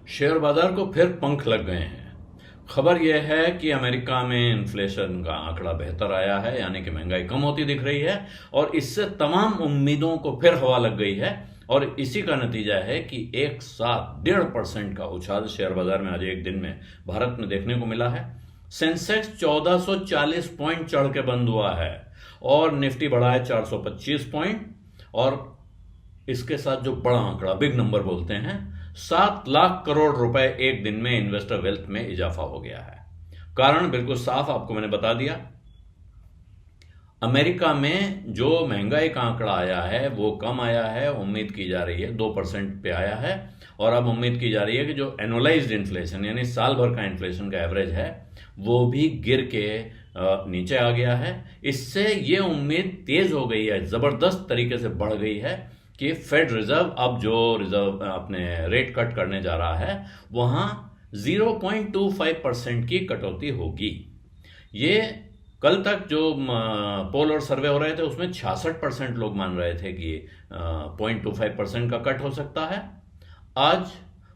Share बाजार को फिर पंख लग गए हैं। खबर यह है कि अमेरिका में इन्फ्लेशन का आंकड़ा बेहतर आया है, यानी कि महंगाई कम होती दिख रही है और इससे तमाम उम्मीदों को फिर हवा लग गई है। और इसी का नतीजा है कि एक साथ 1.5% का उछाल शेयर बाजार में आज एक दिन में भारत में देखने को मिला है। सेंसेक्स 1440 पॉइंट चढ़ के बंद हुआ है और निफ्टी बढ़ा है 425 पॉइंट। और इसके साथ जो बड़ा आंकड़ा, बिग नंबर बोलते हैं, 7 लाख करोड़ रुपए एक दिन में इन्वेस्टर वेल्थ में इजाफा हो गया है। कारण बिल्कुल साफ आपको मैंने बता दिया। अमेरिका में जो महंगाई का आंकड़ा आया है वो कम आया है, उम्मीद की जा रही है 2% पे आया है। और अब उम्मीद की जा रही है कि जो एनुअलाइज्ड इन्फ्लेशन यानी साल भर का इन्फ्लेशन का एवरेज है वो भी गिर के नीचे आ गया है। इससे ये उम्मीद तेज हो गई है, जबरदस्त तरीके से बढ़ गई है कि फेड रिजर्व अब जो रिजर्व अपने रेट कट करने जा रहा है वहां 0.25% की कटौती होगी। ये कल तक जो पोल और सर्वे हो रहे थे उसमें 66% लोग मान रहे थे कि 0.25% का कट हो सकता है। आज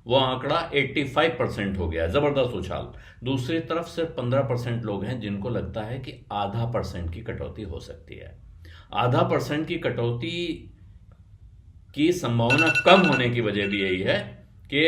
वो आंकड़ा 85% हो गया, जबरदस्त उछाल। दूसरी तरफ सिर्फ 15% लोग हैं जिनको लगता है कि आधा परसेंट की कटौती हो सकती है। आधा परसेंट की कटौती की संभावना कम होने की वजह भी यही है कि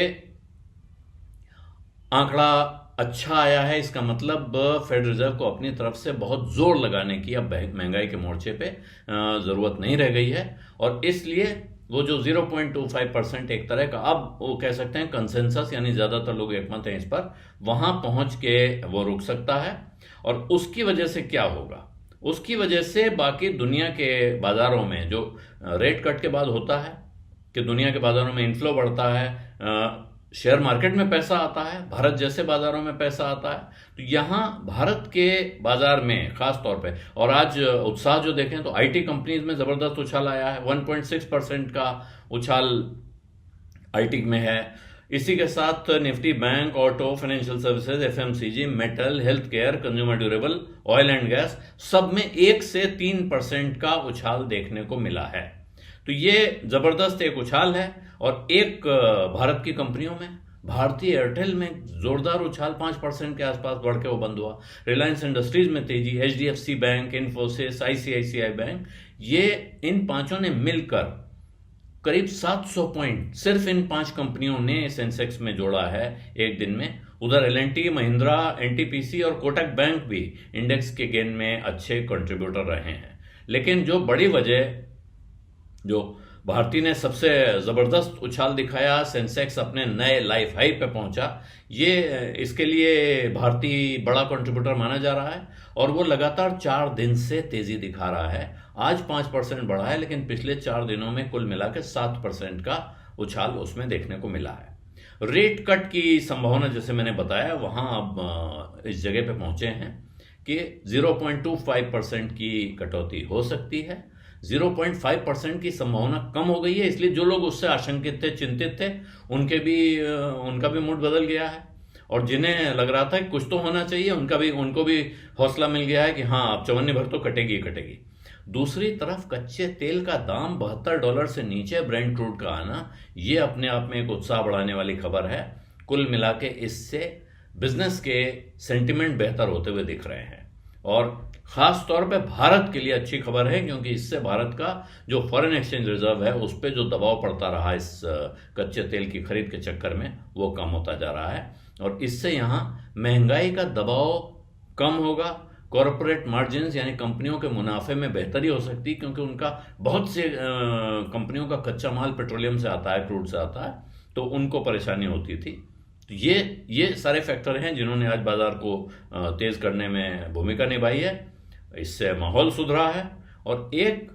आंकड़ा अच्छा आया है। इसका मतलब फेड रिजर्व को अपनी तरफ से बहुत जोर लगाने की अब महंगाई के मोर्चे पे जरूरत नहीं रह गई है। और इसलिए वो जो 0.25% एक तरह का, अब वो कह सकते हैं कंसेंसस, यानी ज्यादातर लोग एकमत हैं इस पर, वहां पहुंच के वो रुक सकता है। और उसकी वजह से क्या होगा? उसकी वजह से बाकी दुनिया के बाजारों में जो रेट कट के बाद होता है कि दुनिया के बाजारों में इनफ्लो बढ़ता है, शेयर मार्केट में पैसा आता है, भारत जैसे बाजारों में पैसा आता है। तो यहां भारत के बाजार में खास तौर पे, और आज उत्साह जो देखें तो आईटी कंपनीज में जबरदस्त उछाल आया है। 1.6% का उछाल आईटी में है। इसी के साथ Nifty bank, auto, financial services, FMCG, metal, health care, consumer durable, oil and gas, सब में 1 से 3% का उछाल देखने को मिला है। तो ये जबरदस्त एक उछाल है। और एक भारत की कंपनियों में, भारतीय एयरटेल में जोरदार उछाल 5% के आसपास बढ़ के वो बंद हुआ। रिलायंस इंडस्ट्रीज में तेजी, HDFC bank, Infosys, ICICI bank, ये इन पांचों ने मिलकर करीब 700 पॉइंट सिर्फ इन 5 कंपनियों ने सेंसेक्स में जोड़ा है एक दिन में। उधर एलएनटी, महिंद्रा, एनटीपीसी और कोटक बैंक भी इंडेक्स के गेन में अच्छे कंट्रीब्यूटर रहे हैं। लेकिन जो बड़ी वजह, जो भारती ने सबसे जबरदस्त उछाल दिखाया, सेंसेक्स अपने नए लाइफ हाई पे पहुंचा, ये इसके लिए भारती बड़ा कंट्रीब्यूटर माना जा रहा है। और वो लगातार 4 दिन से तेजी दिखा रहा है। आज 5% बढ़ा है, लेकिन पिछले 4 दिनों में कुल मिला के 7% का उछाल उसमें देखने को मिला है। रेट कट की संभावना, जैसे मैंने बताया, वहां अब इस जगह पे पहुंचे हैं कि 0.25% की कटौती हो सकती है। 0.5% की संभावना कम हो गई है, इसलिए जो लोग उससे आशंकित थे, चिंतित थे, उनका भी मूड बदल गया है। और जिन्हें लग रहा था कि कुछ तो होना चाहिए, उनको भी हौसला मिल गया है कि हाँ, अब चवन्नी भर तो कटेगी ही कटेगी। दूसरी तरफ कच्चे तेल का दाम $72 से नीचे ब्रेंट क्रूड का आना, ये अपने आप में एक उत्साह बढ़ाने वाली खबर है। कुल मिला के इससे बिजनेस के सेंटिमेंट बेहतर होते हुए दिख रहे हैं। और खास तौर पे भारत के लिए अच्छी खबर है, क्योंकि इससे भारत का जो फॉरेन एक्सचेंज रिजर्व है उस पर जो दबाव पड़ता रहा इस कच्चे तेल की खरीद के चक्कर में, वो कम होता जा रहा है। और इससे यहाँ महंगाई का दबाव कम होगा। कॉरपोरेट मार्जिन्स यानी कंपनियों के मुनाफे में बेहतरी हो सकती है, क्योंकि उनका बहुत से कंपनियों का कच्चा माल पेट्रोलियम से आता है, क्रूड से आता है, तो उनको परेशानी होती थी। तो ये सारे फैक्टर हैं जिन्होंने आज बाजार को तेज करने में भूमिका निभाई है। इससे माहौल सुधरा है। और एक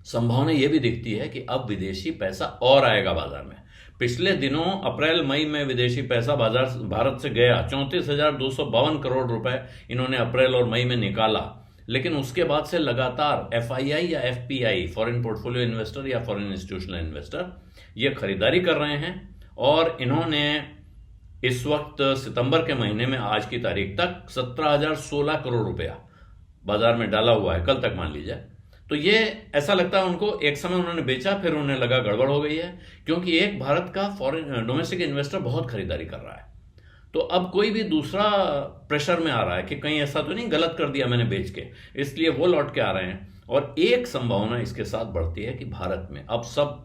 संभावना यह भी दिखती है कि अब विदेशी पैसा और आएगा बाजार में। पिछले दिनों अप्रैल मई में विदेशी पैसा भारत से गया, 34,252 करोड़ रुपए इन्होंने अप्रैल और मई में निकाला। लेकिन उसके बाद से लगातार एफआईआई या एफपीआई, फॉरेन पोर्टफोलियो इन्वेस्टर या फॉरेन इंस्टीट्यूशनल इन्वेस्टर, ये खरीदारी कर रहे हैं। और इन्होंने इस वक्त सितंबर के महीने में आज की तारीख तक 17,016 करोड़ रुपया बाजार में डाला हुआ है, कल तक मान लीजिए। तो ये ऐसा लगता है उनको, एक समय उन्होंने बेचा, फिर उन्हें लगा गड़बड़ हो गई है, क्योंकि एक भारत का फॉरेन डोमेस्टिक इन्वेस्टर बहुत खरीदारी कर रहा है। तो अब कोई भी दूसरा प्रेशर में आ रहा है कि कहीं ऐसा तो नहीं गलत कर दिया मैंने बेच के, इसलिए वो लौट के आ रहे हैं। और एक संभावना इसके साथ बढ़ती है कि भारत में अब सब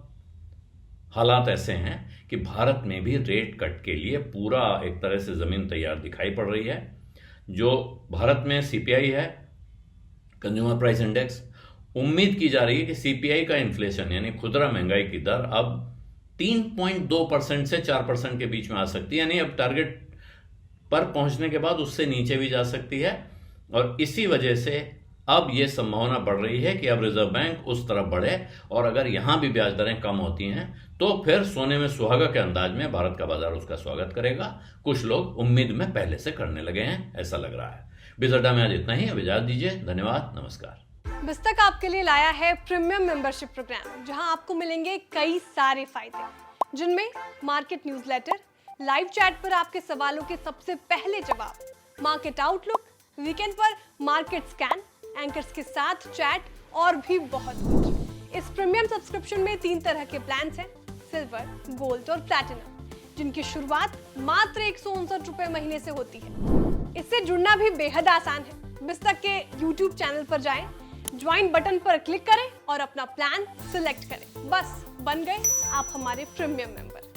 हालात ऐसे हैं कि भारत में भी रेट कट के लिए पूरा एक तरह से जमीन तैयार दिखाई पड़ रही है। जो भारत में सीपीआई है, कंज्यूमर प्राइस इंडेक्स, उम्मीद की जा रही है कि सीपीआई का इन्फ्लेशन यानी खुदरा महंगाई की दर अब 3.2% से 4% के बीच में आ सकती है, यानी अब टारगेट पर पहुंचने के बाद उससे नीचे भी जा सकती है। और इसी वजह से अब यह संभावना बढ़ रही है कि अब रिजर्व बैंक उस तरफ बढ़े, और अगर यहां भी ब्याज दरें कम होती हैं तो फिर सोने में सुहागा के अंदाज में भारत का बाजार उसका स्वागत करेगा। कुछ लोग उम्मीद में पहले से करने लगे हैं, ऐसा लग रहा है। बिज़ अड्डा में आज इतना ही, अब इजाजत दीजिए, धन्यवाद, नमस्कार। बिस्तक आपके लिए लाया है प्रीमियम मेंबरशिप प्रोग्राम, जहां आपको मिलेंगे कई सारे फायदे, जिनमें मार्केट न्यूज़लेटर, लाइव चैट पर आपके सवालों के सबसे पहले जवाब, मार्केट आउटलुक, वीकेंड पर मार्केट स्कैन, एंकर्स के साथ चैट और भी बहुत कुछ। इस प्रीमियम सब्सक्रिप्शन में 3 तरह के प्लान्स हैं, सिल्वर, गोल्ड और प्लैटिनम, जिनकी शुरुआत मात्र 159 रुपए महीने से होती है। इससे जुड़ना भी बेहद आसान है। बिस्तक के YouTube चैनल पर जाएं, ज्वाइन बटन पर क्लिक करें और अपना प्लान सिलेक्ट करें। बस बन गए आप हमारे प्रीमियम मेंबर।